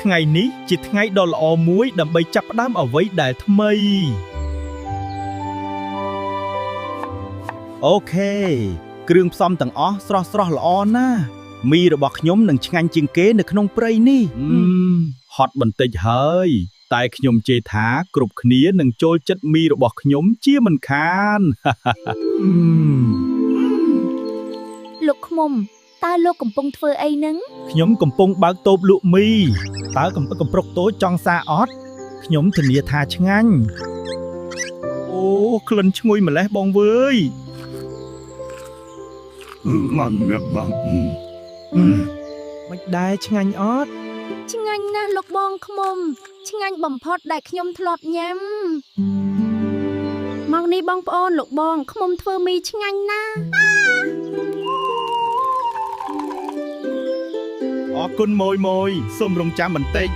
ថ្ងៃនេះជាថ្ងៃដ៏ល្អមួយដើម្បីចាប់ផ្ដើមអ្វីដែលថ្មីអូខេគ្រឿងផ្សំទាំងអស់ស្រស់ល្អណាស់មីរបស់ខ្ញុំនឹងឆ្ងាញ់ជាងគេនៅក្នុងព្រៃនេះហត់បន្តិចហើយតែខ្ញុំជឿថាគ្រប់គ្នានឹងចូលចិត្តមីរបស់ខ្ញុំជាមិនខានលោកឃ្មុំតើលោកកំពុងធ្វើអីហ្នឹងខ្ញុំកំពុងបើកតូបលក់មីតើកំប្រុកតូចចង់សាអត់ខ្ញុំធានាថាឆ្ងាញ់អូក្លិនឈ្ងុយម្លេះបងវើយមិនដែរឆ្ងាញ់អត់ឆ្ងាញ់ណាស់លោកបងឃ្មុំឆ្ងាញ់បំផុតដែលខ្ញុំធ្លាប់ញ៉ាំមកនេះបងប្អូនលោកបងឃ្មុំធ្វើមីឆ្ងាញ់ណាស់អរគុណម៉ួយសូមរងចាំបន្តិច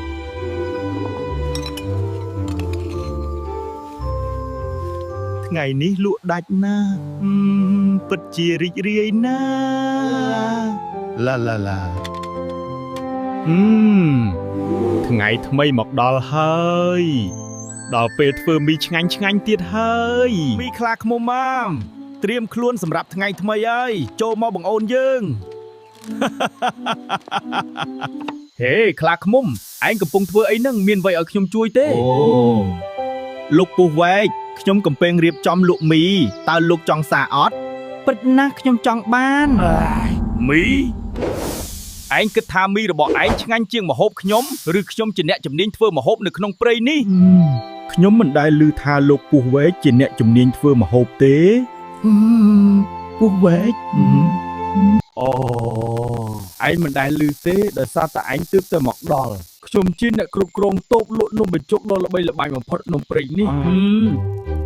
ថ្ងៃនេះលក់ដាច់ណាស់ពិតជារីករាយណាស់ឡាថ្ងៃថ្មីមកដល់ហើយដល់ពេលធ្វើមីឆ្ងាញ់ទៀតហើយមីខ្លាឃ្មុំម៉ាមត្រៀមខ្លួនសម្រាប់ថ្ងៃថ្មីហើយចូលមកបងអូនយើងហេខ្លាឃ្មុំឯងកំពុងធ្វើអីហ្នឹងមានអ្វីឲ្យខ្ញុំជួយទេលោកពូវែកខ្ញុំកំពុងរៀបចំលក់មីតើលោកចង់សាអត់ពិតណាស់ខ្ញុំចង់បានមីឯងគិតថាមីរបស់ឯងឆ្ងាញ់ជាងម្ហូបខ្ញុំឬខ្ញុំជាអ្នកជំនាញធ្វើម្ហូបនៅក្នុងព្រៃនេះខ្ញុំមិនដែលឮថាលោកពូវែកជាអ្នកជំនាញធ្វើម្ហូបទេពូវែកអូឯងមិនដែលឮទេដោយសារតែឯងទើបតែមកដល់ខ្ញុំជាអ្នកគ្រប់គ្រងតូបលក់នំបញ្ចុកដ៏ល្បីល្បាញបំផុតក្នុងព្រៃនេះ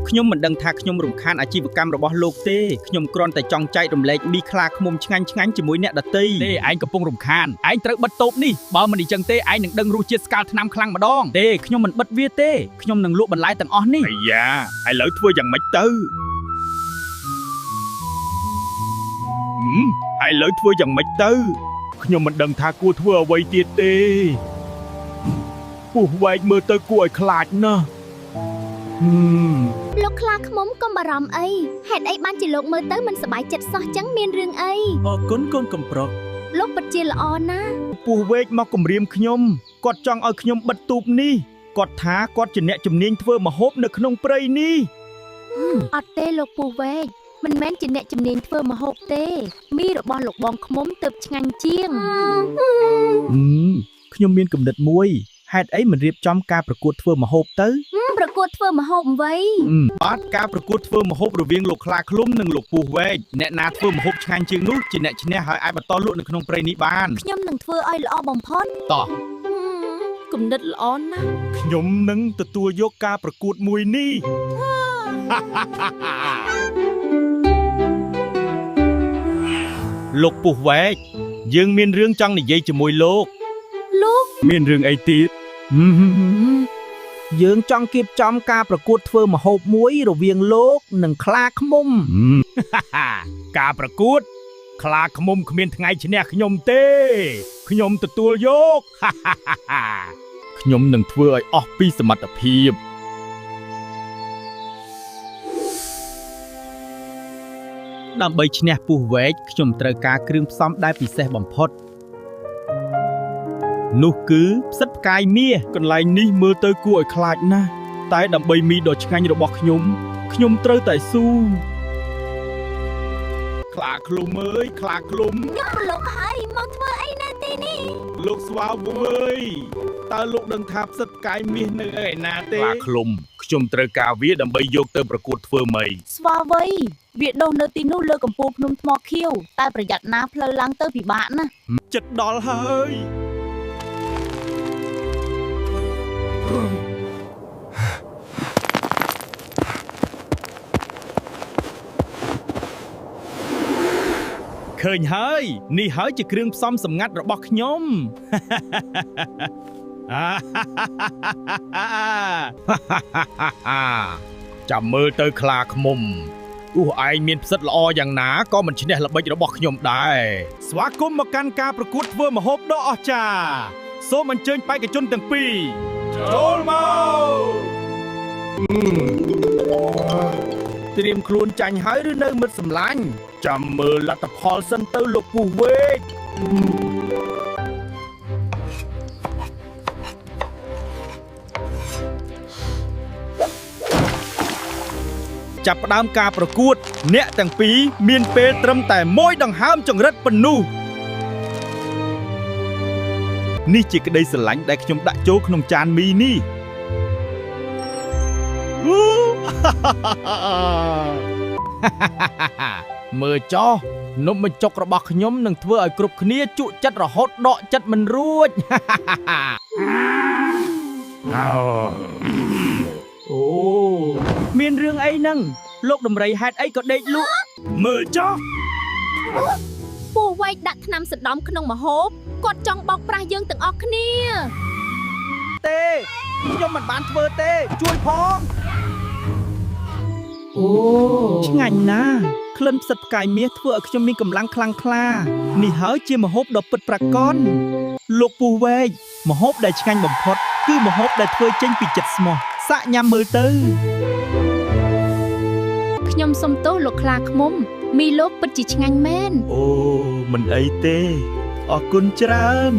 ខ្ញុំមិនដឹងថាខ្ញុំរំខានអាជីវកម្មរបស់លោកទេខ្ញុំគ្រាន់តែចង់ចែករំលែកមីខ្លាឃ្មុំឆ្ងាញ់ជាមួយអ្នកដទៃទេឯងកំពុងរំខានឯងត្រូវបិទតូបនេះបើមិនអញ្ចឹងទេឯងនឹងដឹងរសជាតិស្កាលថ្នាំខ្លាំងម្ដងទេខ្ញុំមិនបិទវាទេខ្ញុំនឹងលក់បន្លែទាំងអស់នេះអាយ៉ាឥឡូវធ្វើយ៉ាងម៉េចទៅឥឡូវធ្វើយ៉ាងម៉េចទៅខ្ញុំមិនដឹងថាគួរធ្វើអ្វីទៀតទេពោះវែកមើលទៅគួរឲ្យខ្លាចណាស់លោកខ្លាឃ្មុំកុំបារម្ភអីហេតុអីបានជាលោកមើលទៅមិនសប្បាយចិត្តសោះចឹងមានរឿងអីអរគុណកូនកំប្រុកលោកពិតជាល្អណាស់ពោះវែកមកគំរាមខ្ញុំគាត់ចង់ឲ្យខ្ញុំបិទទូបនេះគាត់ថាគាត់ជាអ្នកជំនាញធ្វើម្ហូបនៅក្នុងព្រៃនេះអត់ទេលោកពោះវែកមិនមែនជាអ្នកជំនាញធ្វើម្ហូបទេមីរបស់លោកបងឃ្មុំទើបឆ្ងាញ់ជាងខ្ញុំមានគំនិតមួយហេតុអីមិនរៀបចំការប្រកួតធ្វើម្ហូបទៅប្រកួតធ្វើម្ហូបអ្វីបាទការប្រកួតធ្វើម្ហូបរវាងលោកខ្លាឃ្លុំនិងលោកពូវែកអ្នកណាធ្វើម្ហូបឆ្ងាញ់ជាងនោះជាអ្នកឈ្នះហើយអាចបន្តលក់នៅក្នុងព្រៃនេះបានខ្ញុំនឹងធ្វើឲ្យល្អបំផុតតោះគំនិតល្អណាស់ខ្ញុំនឹងទទួលយកការប្រកួតមួយនេះលោកពូវែកយើងមានរឿងចង់និយាយជាមួយលោកមានរឿងអីទៀតយើងចង់រៀបចំការប្រកួតធ្វើម្ហូបមួយរវាងលោកនិងខ្លាឃ្មុំការប្រកួតខ្លាឃ្មុំគ្មានថ្ងៃឈ្នះខ្ញុំទេខ្ញុំទទួលយកខ្ញុំនឹងធ្វើឲ្យអស់ពីសមត្ថភាពដើម្បីឈ្នះពោះវែកខ្ញុំត្រូវការគ្រឿងផ្សំដែលពិសេសបំផុតនោះគឺផ្សិតផ្កាយមាសកន្លែងនេះមើលទៅគួរឲ្យខ្លាចណាស់តែដើម្បីមីដ៏ឆ្ងាញ់របស់ខ្ញុំត្រូវតែស៊ូខ្លាឃ្លុំអើយខ្លាឃ្លុំខ្ញុំលោកហើយមកធ្វើអីនៅទីនេះលោកស្វាវអើយតើលោកដឹងថាផ្សិតផ្កាយមាសនៅឯណាទេខ្លាឃ្លុំខ្ញុំត្រូវការវាដើម្បីយកទៅប្រកួតធ្វើមីស្វាវវាដុះនៅទីនោះលើកំពូលភ្នំថ្មខៀវតែប្រយ័ត្នណាផ្លូវឡើងទៅពិបាកណាស់ចិត្តដល់ហើយឃើញហើយនេះហើយជាគ្រឿងផ្សំសម្ងាត់របស់ខ្ញុំចាំមើលទៅខ្លាឃ្មុំទោះឯងមានផ្សិតល្អយ៉ាងណាក៏មិនឈ្នះល្បិចរបស់ខ្ញុំដែរស្វាគមន៍មកកាន់ការប្រកួតធ្វើម្ហូបដ៏អស្ចារ្យស សូមអញ្ជើញបេក្ខជនទាំងពីរចូលមកត្រៀមខ្លួនចាញ់ហើយឬនៅមិត្តសម្លាញ់ចាំមើលលទ្ធផលសិនទៅលោកពូវេកចាប់ផ្ដើមការប្រកួតអ្នកទាំងពីរមានពេលត្រឹមតែមួយដង្ហើមចង្រិតប៉ុណ្ណោះនេះជាក្តីស្រឡាញ់ដែលខ្ញុំដាក់ចូលក្នុងចានមីនេះមើលចោះនំបញ្ចុករបស់ខ្ញុំនឹងធ្វើឲ្យគ្រប់គ្នាជក់ចិត្តរហូតដកចិត្តមិនរួចអូមានរឿងអីហ្នឹងលោកដំរីហេតុអីក៏ដេកលក់មើលចោះពូវែកដាក់ថ្នាំសណ្ដំក្នុងម្ហូបគាត់ចង់បោកប្រាស់យើងទាំងអស់គ្នាទេខ្ញុំមិនបានធ្វើទេជួយផងអូឆ្ងាញ់ណាស់ក្លិនផ្សិតផ្កាយមាសធ្វើឲ្យខ្ញុំមានកម្លាំងខ្លាំងក្លានេះហើយជាម្ហូបដ៏ពិតប្រាកដលោកពូវែកម្ហូបដែលឆ្ងាញ់បំផុតគឺម្ហូបដែលធ្វើចេញពីចិត្តស្មោះសាក់ញ៉ាំមើលទៅខ្ញុំសុំទោសលោកខ្លាឃ្មុំមីលោកពិតជាឆ្ងាញ់មែនអូមិនអីទេអរគុណច្រើន